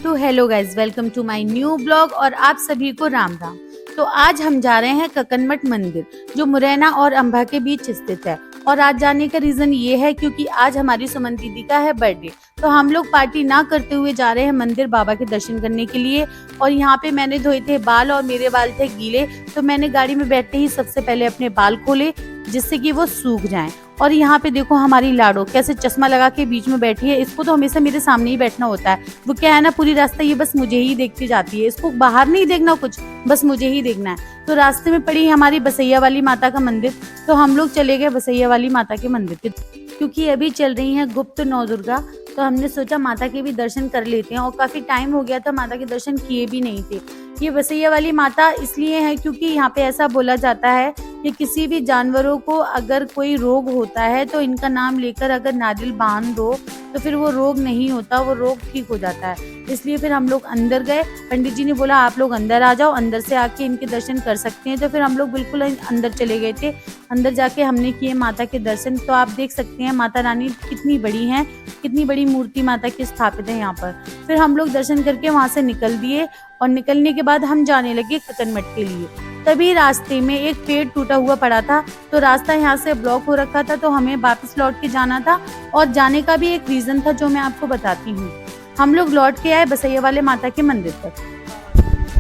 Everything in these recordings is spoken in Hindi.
तो hello guys, welcome to my new blog और आप सभी को राम राम। तो आज हम जा रहे हैं ककनमठ मंदिर जो मुरैना और अंबा के बीच स्थित है। और आज जाने का रीजन ये है क्योंकि आज हमारी सुमन दीदी का है बर्थडे। तो हम लोग पार्टी ना करते हुए जा रहे हैं मंदिर बाबा के दर्शन करने के लिए। और यहाँ पे मैंने धोए थे बाल और मेरे बाल थे गीले, तो मैंने गाड़ी में बैठते ही सबसे पहले अपने बाल खोले जिससे कि वो सूख जाएं। और यहाँ पे देखो हमारी लाडो कैसे चश्मा लगा के बीच में बैठी है। इसको तो हमेशा मेरे सामने ही बैठना होता है। वो क्या है ना, पूरी रास्ता ये बस मुझे ही देखती जाती है। इसको बाहर नहीं देखना कुछ, बस मुझे ही देखना है। तो रास्ते में पड़ी हमारी बसैया वाली माता का मंदिर, तो हम लोग चले गए बसैया वाली माता के मंदिर के, क्योंकि अभी चल रही है गुप्त नौ दुर्गा। तो हमने सोचा माता के भी दर्शन कर लेते हैं, और काफी टाइम हो गया था माता के दर्शन किए भी नहीं थे। ये बसैया वाली माता इसलिए है क्योंकि यहाँ पे ऐसा बोला जाता है कि किसी भी जानवरों को अगर कोई रोग होता है तो इनका नाम लेकर अगर नारियल बांध दो तो फिर वो रोग नहीं होता, वो रोग ठीक हो जाता है। इसलिए फिर हम लोग अंदर गए। पंडित जी ने बोला आप लोग अंदर आ जाओ, अंदर से आके इनके दर्शन कर सकते हैं। तो फिर हम लोग बिल्कुल अंदर चले गए थे। अंदर जाके हमने किए माता के दर्शन। तो आप देख सकते हैं माता रानी कितनी बड़ी है, कितनी बड़ी मूर्ति माता की स्थापित है यहाँ पर। फिर हम लोग दर्शन करके वहां से निकल दिए, और निकलने के बाद हम जाने लगे ककनमठ के लिए। तभी रास्ते में एक पेड़ टूटा हुआ पड़ा था, तो रास्ता यहाँ से ब्लॉक हो रखा था, तो हमें वापस लौट के जाना था। और जाने का भी एक रीजन था जो मैं आपको बताती हूँ। हम लोग लौट के आए बसैया वाले माता के मंदिर पर।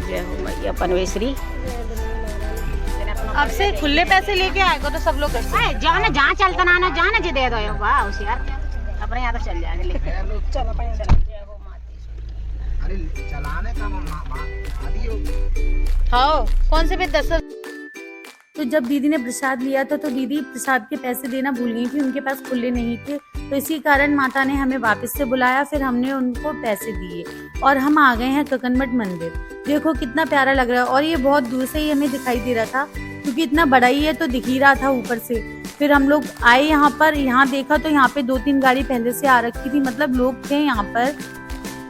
जय हो मैया पनवेश्वरी। अब से खुले पैसे लेके आएगा तो सब लोग जाना जहाँ चलता ना जाना जी दे दो वाह होशियार अपने यहाँ तो चल जाएंगे लेकिन चलो अरे चलाने का हाँ कौन से पे 10। तो जब दीदी ने प्रसाद लिया था तो दीदी प्रसाद के पैसे देना भूल गई थी, उनके पास खुले नहीं थे। तो इसी कारण माता ने हमें वापस से बुलाया, फिर हमने उनको पैसे दिए और हम आ गए हैं ककनमठ मंदिर। देखो कितना प्यारा लग रहा है, और ये बहुत दूर से ही हमें दिखाई दे रहा था क्योंकि इतना बड़ा ही है तो दिख ही रहा था ऊपर से। फिर हम लोग आए यहाँ पर, यहाँ देखा तो यहाँ पे 2-3 गाड़ी पहले से आ रखी थी, मतलब लोग थे यहाँ पर।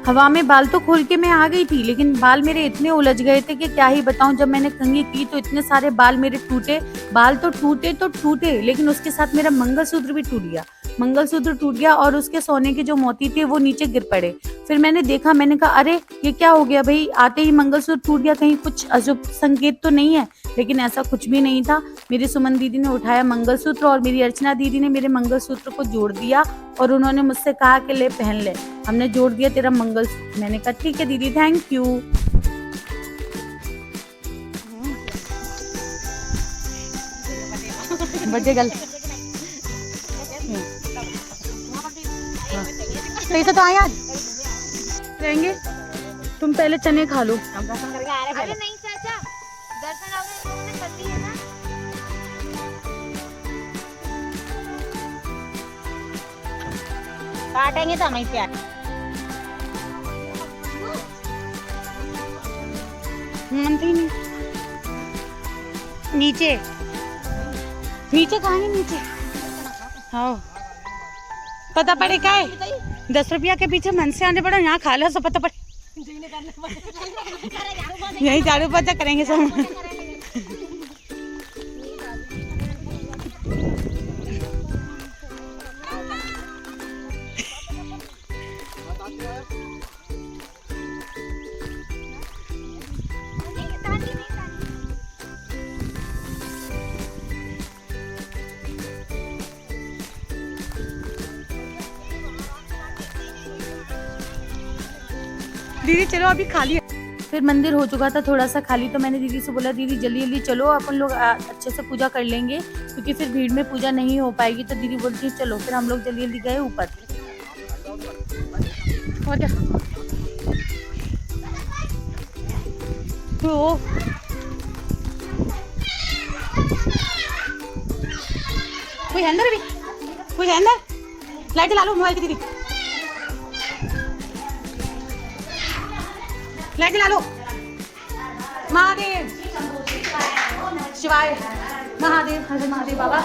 हवा में बाल तो खोल के मैं आ गई थी, लेकिन बाल मेरे इतने उलझ गए थे कि क्या ही बताऊं। जब मैंने कंघी की तो इतने सारे बाल मेरे टूटे। बाल तो टूटे लेकिन उसके साथ मेरा मंगलसूत्र भी टूट गया। मंगलसूत्र टूट गया और उसके सोने के जो मोती थे वो नीचे गिर पड़े। फिर मैंने देखा, मैंने कहा अरे ये क्या हो गया भाई, आते ही मंगलसूत्र टूट गया, कहीं कुछ अशुभ संकेत तो नहीं है। लेकिन ऐसा कुछ भी नहीं था। मेरी सुमन दीदी ने उठाया मंगलसूत्र और मेरी अर्चना दीदी ने मेरे मंगलसूत्र को जोड़ दिया, और उन्होंने मुझसे कहा कि ले पहन ले, हमने जोड़ दिया तेरा मंगलसूत्र। मैंने कहा ठीक है दीदी, थैंक यू। बजे गल पैसा तो आया रहेंगे। तुम पहले चने खा लो। हम दर्शन करके आ रहे अरे नहीं चाचा, दर्शन आपने लोगों ने कर लिए ना। काटेंगे तो हम ही प्यार मनती नहीं। नीचे नीचे कहाँ है नीचे? हाँ पता पड़े क्या है, 10 रुपया के पीछे मन से आने पड़ा, यहाँ खा लो सब पता पड़े। यही झाड़ू पोछा करेंगे सब। दीदी चलो अभी खाली है। फिर मंदिर हो चुका था थोड़ा सा खाली, तो मैंने दीदी से बोला दीदी जल्दी जल्दी चलो, अपन लोग अच्छे से पूजा कर लेंगे क्योंकि फिर भीड़ में पूजा नहीं हो पाएगी। तो दीदी बोलती है चलो। फिर हम लोग जल्दी जल्दी गए ऊपर। कोई है अंदर? भी कोई है अंदर? लाइट जला लो मोबाइल की दीदी, लाइट जला लो। महादेव शिवाय महादेव, हर महादेव बाबा।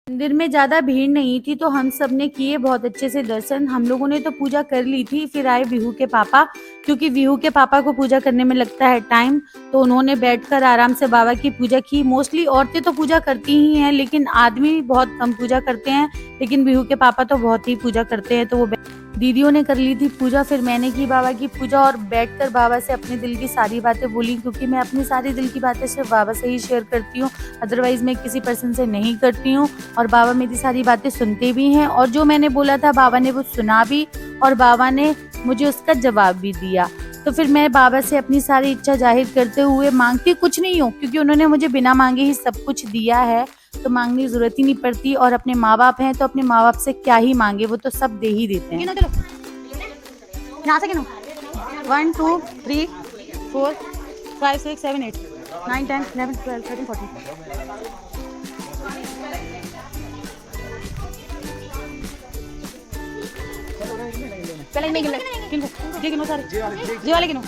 मंदिर में ज्यादा भीड़ नहीं थी तो हम सब ने किए बहुत अच्छे से दर्शन। हम लोगों ने तो पूजा कर ली थी। फिर आए बिहू के पापा, क्योंकि बिहू के पापा को पूजा करने में लगता है टाइम, तो उन्होंने बैठकर आराम से बाबा की पूजा की। मोस्टली औरतें तो पूजा करती ही हैं, लेकिन आदमी बहुत कम पूजा करते हैं, लेकिन बिहू के पापा तो बहुत ही पूजा करते हैं। तो वो दीदियों ने कर ली थी पूजा, फिर मैंने की बाबा की पूजा और बैठकर बाबा से अपने दिल की सारी बातें बोली, क्योंकि मैं अपनी सारी दिल की बातें सिर्फ बाबा से ही शेयर करती हूँ, अदरवाइज मैं किसी पर्सन से नहीं करती हूँ। और बाबा मेरी सारी बातें सुनते भी हैं, और जो मैंने बोला था बाबा ने वो सुना भी, और बाबा ने मुझे उसका जवाब भी दिया। तो फिर मैं बाबा से अपनी सारी इच्छा जाहिर करते हुए, मांगती कुछ नहीं हूँ क्योंकि उन्होंने मुझे बिना मांगे ही सब कुछ दिया है, तो मांगने की जरूरत ही नहीं पड़ती। और अपने माँ बाप हैं तो अपने माँ बाप से क्या ही मांगे, वो तो सब दे ही देते हैं। यहाँ से 1 2 3 4 5 6 7 8 9 10 11 12 13 14। पहले मैं गिनो सारे जी वाले गिनो।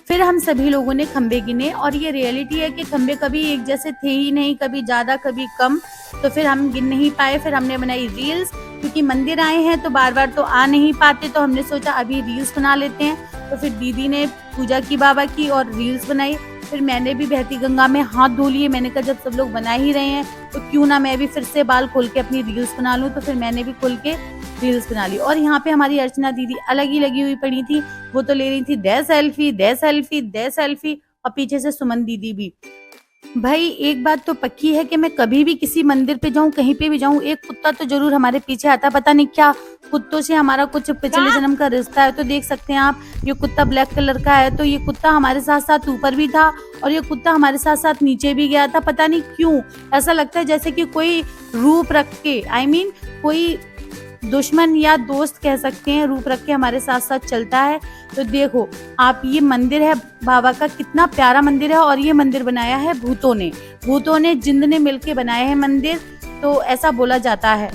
फिर हम सभी लोगों ने खंबे गिने, और ये रियलिटी है कि खंबे कभी एक जैसे थे ही नहीं, कभी ज्यादा कभी कम। तो फिर हम गिन नहीं पाए। फिर हमने बनाई रील्स, क्योंकि मंदिर आए हैं तो बार बार तो आ नहीं पाते, तो हमने सोचा अभी रील्स बना लेते हैं। तो फिर दीदी ने पूजा की बाबा की और रील्स बनाई। फिर मैंने भी बहती गंगा में हाथ धो लिए। मैंने कहा जब सब लोग बना ही रहे हैं तो क्यों ना मैं भी फिर से बाल खोल के अपनी रील्स बना लूं। तो फिर मैंने भी खोल के रील्स बना ली। और यहाँ पे हमारी अर्चना दीदी अलग ही लगी हुई पड़ी थी, वो तो ले रही थी दे सेल्फी दे सेल्फी दे सेल्फी, और पीछे से सुमन दीदी भी। भाई एक बात तो पक्की है कि मैं कभी भी किसी मंदिर पे जाऊं, कहीं पे भी जाऊं, एक कुत्ता तो जरूर हमारे पीछे आता। पता नहीं क्या कुत्तों से हमारा कुछ पिछले जन्म का रिश्ता है। तो देख सकते हैं आप, ये कुत्ता ब्लैक कलर का है, तो ये कुत्ता हमारे साथ साथ ऊपर भी था और ये कुत्ता हमारे साथ साथ नीचे भी गया था। पता नहीं क्यों ऐसा लगता है जैसे कि कोई रूप रख के, कोई दुश्मन या दोस्त कह सकते हैं, रूप रख के हमारे साथ साथ चलता है। तो देखो आप, ये मंदिर है बाबा का, कितना प्यारा मंदिर है। और ये मंदिर बनाया है भूतों ने जिंद ने मिलके बनाया है मंदिर, तो ऐसा बोला जाता है।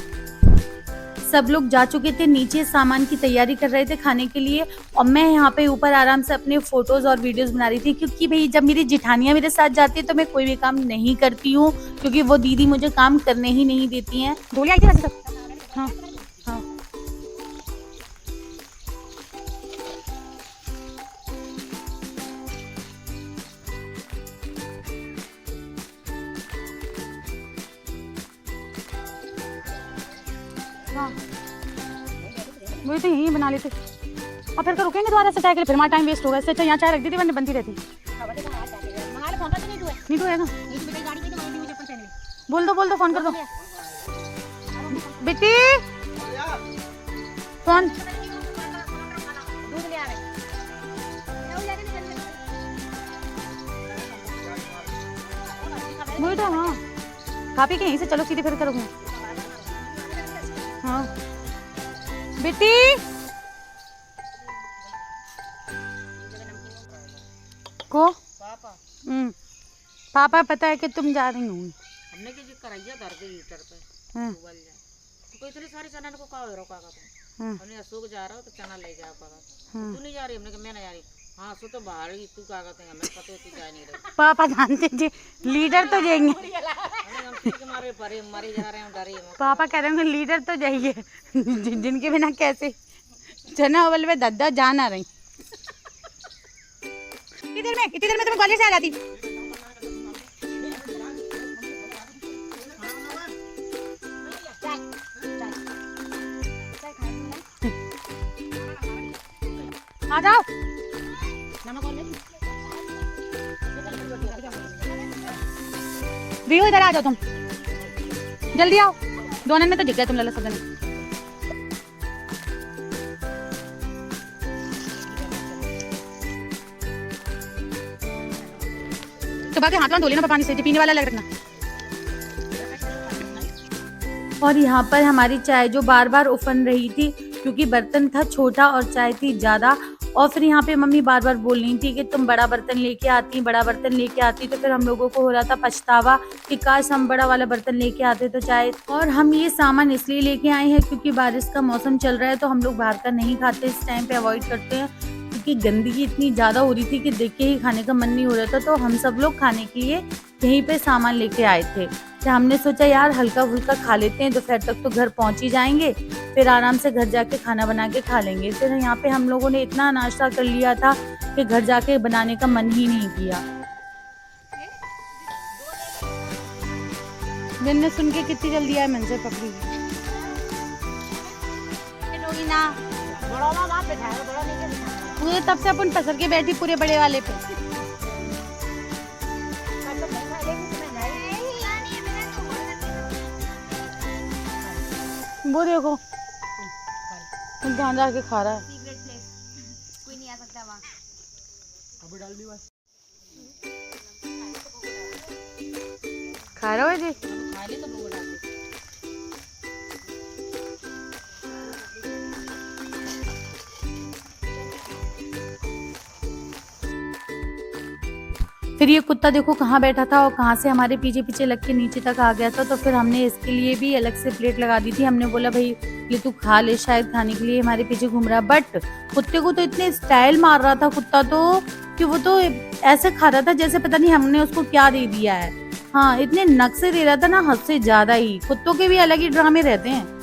सब लोग जा चुके थे नीचे, सामान की तैयारी कर रहे थे खाने के लिए, और मैं यहाँ पे ऊपर आराम से अपने फोटोज और वीडियोस बना रही थी। क्योंकि भाई जब मेरी जिठानियां मेरे साथ जाती है तो मैं कोई भी काम नहीं करती हूँ, क्योंकि वो दीदी मुझे काम करने ही नहीं देती हैं। बोलिए आई थी। हाँ हाँ वही तो यही बना लेते, और फिर तो रुकेंगे दोबारा से चाय के लिए, फिर हमारा टाइम वेस्ट होगा। इससे अच्छा यहाँ चाय रख दी थी, वरना बनती रहती। नहीं तो है ना, बोल दो फोन कर दो बेटी, फोन। वही तो, हाँ खा पी के यहीं से चलो सीधे फिर करोगे। हाँ बेटी, को पापा पता है कि तुम जा रही हो। हमने के कराइया धर के हीटर पे उबल जाए तो कोई इतनी सारी चना को का रोका का तुम। हमने अशोक जा रहा हो तो चना ले जा पागा, तू नहीं जा रही। हमने कहा मैं नहीं जा रही। हाँ सो तो बाहर ही तू का कहते हैं, हमें पता है तू जा नहीं रही। पापा जानते जी लीडर तो जाएंगे, मारे परे मारे जा रहे हैं डरे। पापा कह रहे हैं लीडर तो जाइए, जिनके बिना कैसे चना उबल में दादा जान आ रही। इतनी देर में तुम कॉलेज से आ जाती। आ जाओ। वीहो इधर आ जाओ तुम, जल्दी आओ। दोनों में तो दिख गया तुम लल्ला सदन। तो बाकी हाथ धो लेना पानी से, पीने वाला लग रखना। और यहाँ पर हमारी चाय जो बार बार उफन रही थी क्योंकि बर्तन था छोटा और चाय थी ज्यादा। और फिर यहाँ पे मम्मी बार बार बोल रही थी कि तुम बड़ा बर्तन लेके आती, बड़ा बर्तन लेके आती। तो फिर हम लोगों को हो रहा था पछतावा कि काश हम बड़ा वाला बर्तन लेके आते तो चाय। और हम ये सामान इसलिए लेके आए हैं क्योंकि बारिश का मौसम चल रहा है, तो हम लोग बाहर का नहीं खाते, इस टाइम पे अवॉइड करते हैं क्योंकि गंदगी इतनी ज्यादा हो रही थी कि देख के ही खाने का मन नहीं हो रहा था। तो हम सब लोग खाने के लिए यहीं पे सामान लेके आए थे। तो हमने सोचा यार हल्का फुल्का खा लेते हैं, दोपहर तक तो घर पहुंच ही जाएंगे, फिर आराम से घर जाके खाना बना के खा लेंगे। फिर यहाँ पे हम लोगों ने इतना नाश्ता कर लिया था कि घर जाके बनाने का मन ही नहीं किया। दिन ने सुन के कितनी जल्दी आए मन से पकड़ी ना, पूरे तब से अपन पसर के बैठी पूरे बड़े वाले पे। वो देखो ध्यान के खा रहा है। कोई नहीं आ सकता वहाँ। अभी डाल दी बस। खा रहा है जी। खा ले तो लोग डाल दे। फिर ये कुत्ता देखो कहाँ बैठा था और कहाँ से हमारे पीछे पीछे लग के नीचे तक आ गया था। तो फिर हमने इसके लिए भी अलग से प्लेट लगा दी थी। हमने बोला भाई ये तू खा ले, शायद खाने के लिए हमारे पीछे घूम रहा है। बट कुत्ते को तो इतने स्टाइल मार रहा था कुत्ता तो कि वो तो ऐसे खा रहा था जैसे पता नहीं हमने उसको क्या दे दिया है। हाँ इतने नक से दे रहा था ना, हद से ज्यादा ही। कुत्तों के भी अलग ही ड्रामे रहते हैं।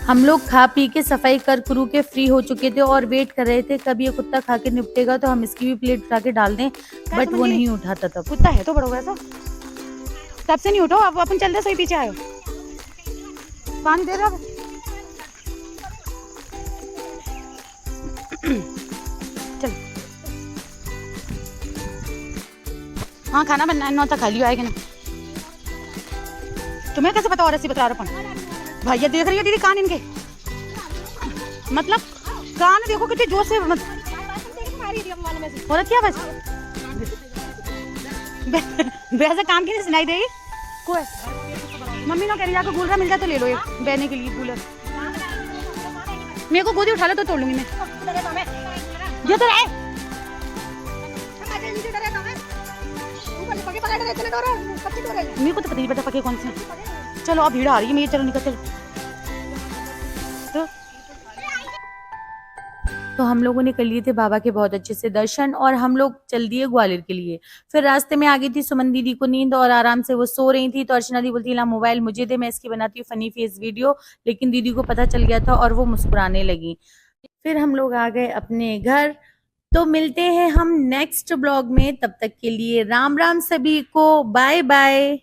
हम लोग खा पी के सफाई कर करू के फ्री हो चुके थे और वेट कर रहे थे कब ये कुत्ता खा के निपटेगा तो हम इसकी भी प्लेट उठा के डाल दें, बट वो नहीं उठाता। तब कुत्ता है तो बड़ा होगा ऐसा, तब से नहीं उठो। अब अपन चलते सही पीछे आयो, पानी दे रहा। चल हाँ खाना बनना है, 9 तक खा लियो आएगा ना। तुम्हें कैसे पता? और ऐसी बता रहा अपन भैया देख रही है दीदी कान इनके, मतलब कान देखो कितने जोर से और क्या बस वैसे काम की नहीं सुनाई देगी कोई। मम्मी ना कह रही जाकर कूलर मिल जाए तो ले लो एक बहने के लिए कूलर। मेरे को गोदी उठा ले तो तोड़ लूंगी मैं। ये तो है मेरे को तो पता नहीं पता पके कौन से। चलो अब भीड़ आ रही है, मैं चलो निकल चलो। तो हम लोगों ने कर लिए थे बाबा के बहुत अच्छे से दर्शन और हम लोग चल दिए ग्वालियर के लिए। फिर रास्ते में आ गई थी सुमन दीदी को नींद और आराम से वो सो रही थी। तो अर्चना दी बोलती ला मोबाइल मुझे दे, मैं इसकी बनाती हूँ फनी फेस वीडियो। लेकिन दीदी को पता चल गया था और वो मुस्कुराने लगी। फिर हम लोग आ गए अपने घर। तो मिलते हैं हम नेक्स्ट ब्लॉग में, तब तक के लिए राम राम सभी को, बाय बाय।